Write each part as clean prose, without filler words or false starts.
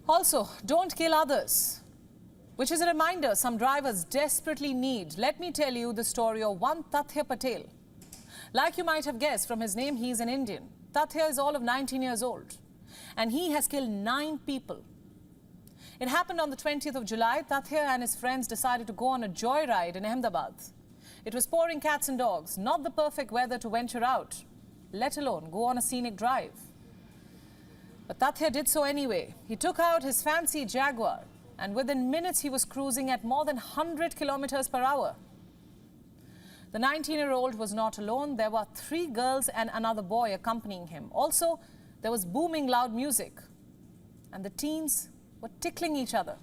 Also, don't kill others, which is a reminder some drivers desperately need. Let me tell you the story of one Tathya Patel. Like you might have guessed from his name, he's an Indian. Tathya is all of 19 years old, and he has killed 9 people. It happened on the 20th of July. Tathya and his friends decided to go on a joyride in Ahmedabad. It was pouring cats and dogs, not the perfect weather to venture out, let alone go on a scenic drive. But Tathya did so anyway. He took out his fancy Jaguar, and within minutes he was cruising at more than 100 kilometers per hour. The 19-year-old was not alone. There were 3 girls and another boy accompanying him. Also, there was booming loud music, and the teens were tickling each other.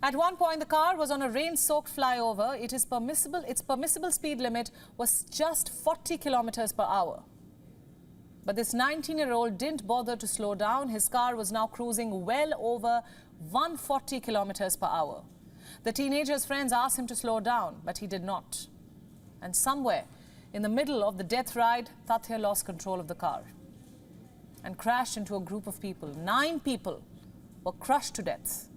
At one point, the car was on a rain-soaked flyover. Its permissible speed limit was just 40 kilometers per hour. But this 19-year-old didn't bother to slow down. His car was now cruising well over 140 kilometers per hour. The teenager's friends asked him to slow down, but he did not. And somewhere in the middle of the death ride, Tathya lost control of the car and crashed into a group of people. 9 people were crushed to death.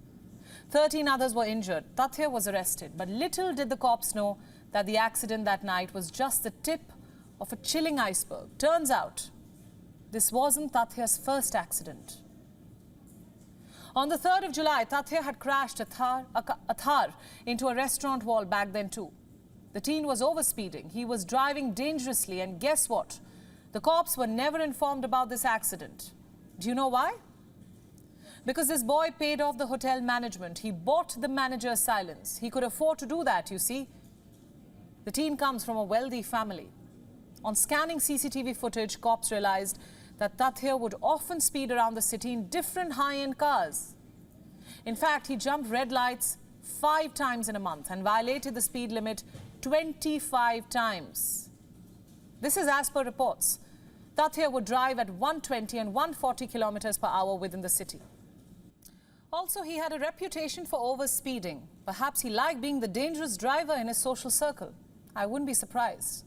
13 others were injured. Tathya was arrested, but little did the cops know that the accident that night was just the tip of a chilling iceberg. Turns out, this wasn't Tathya's first accident. On the 3rd of July, Tathya had crashed a Thar into a restaurant wall back then too. The teen was overspeeding. He was driving dangerously, and guess what? The cops were never informed about this accident. Do you know why? Because this boy paid off the hotel management. He bought the manager's silence. He could afford to do that, you see. The teen comes from a wealthy family. On scanning CCTV footage, cops realized that Tathya would often speed around the city in different high-end cars. In fact, he jumped red lights 5 times in a month and violated the speed limit 25 times. This is as per reports. Tathya would drive at 120 and 140 kilometers per hour within the city. Also, he had a reputation for overspeeding. Perhaps he liked being the dangerous driver in his social circle. I wouldn't be surprised.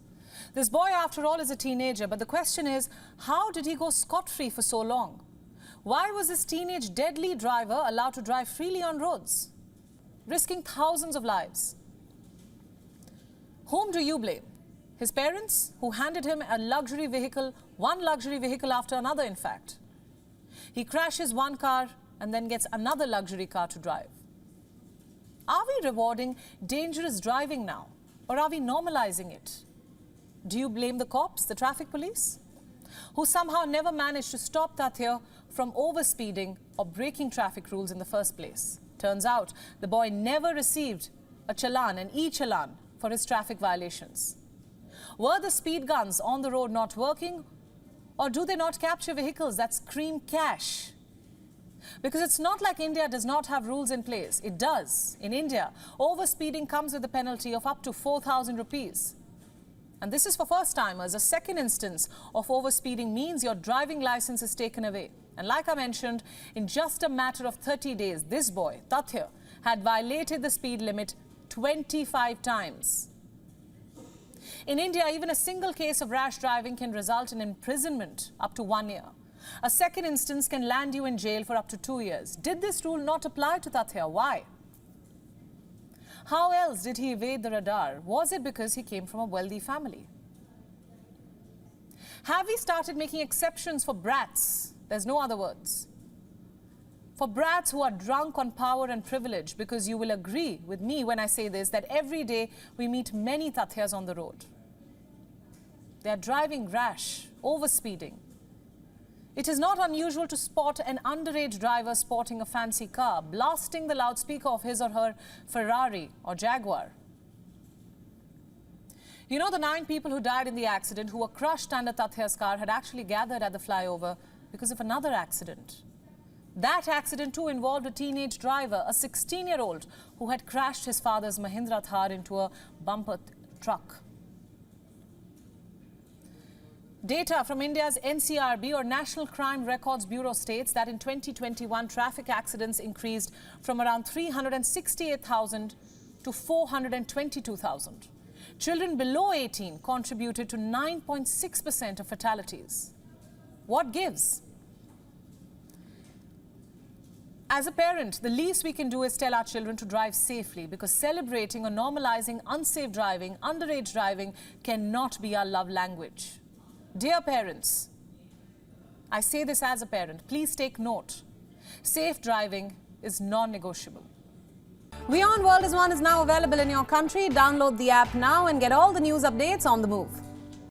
This boy, after all, is a teenager, but the question is, how did he go scot-free for so long? Why was this teenage deadly driver allowed to drive freely on roads, risking thousands of lives? Whom do you blame? His parents, who handed him a luxury vehicle, one luxury vehicle after another, in fact. He crashes one car and then gets another luxury car to drive. Are we rewarding dangerous driving now, or are we normalizing it? Do you blame the cops, the traffic police, who somehow never managed to stop Tathya from overspeeding or breaking traffic rules in the first place? Turns out the boy never received a challan, an e-challan, for his traffic violations. Were the speed guns on the road not working, or do they not capture vehicles that scream cash? Because it's not like India does not have rules in place. It does. In India, overspeeding comes with a penalty of up to 4,000 rupees. And this is for first-timers. A second instance of overspeeding means your driving license is taken away. And like I mentioned, in just a matter of 30 days, this boy, Tathya, had violated the speed limit 25 times. In India, even a single case of rash driving can result in imprisonment up to 1 year. A second instance can land you in jail for up to 2 years. Did this rule not apply to Tathya? Why? How else did he evade the radar? Was it because he came from a wealthy family? Have we started making exceptions for brats? There's no other words. For brats who are drunk on power and privilege, because you will agree with me when I say this, that every day we meet many Tathyas on the road. They are driving rash, overspeeding. It is not unusual to spot an underage driver sporting a fancy car, blasting the loudspeaker of his or her Ferrari or Jaguar. You know, the 9 people who died in the accident, who were crushed under Tathya's car, had actually gathered at the flyover because of another accident. That accident too involved a teenage driver, a 16-year-old, who had crashed his father's Mahindra Thar into a bumper truck. Data from India's NCRB, or National Crime Records Bureau, states that in 2021, traffic accidents increased from around 368,000 to 422,000. Children below 18 contributed to 9.6% of fatalities. What gives? As a parent, the least we can do is tell our children to drive safely, because celebrating or normalizing unsafe driving, underage driving cannot be our love language. Dear parents, I say this as a parent, please take note. Safe driving is non-negotiable. WION World is now available in your country. Download the app now and get all the news updates on the move.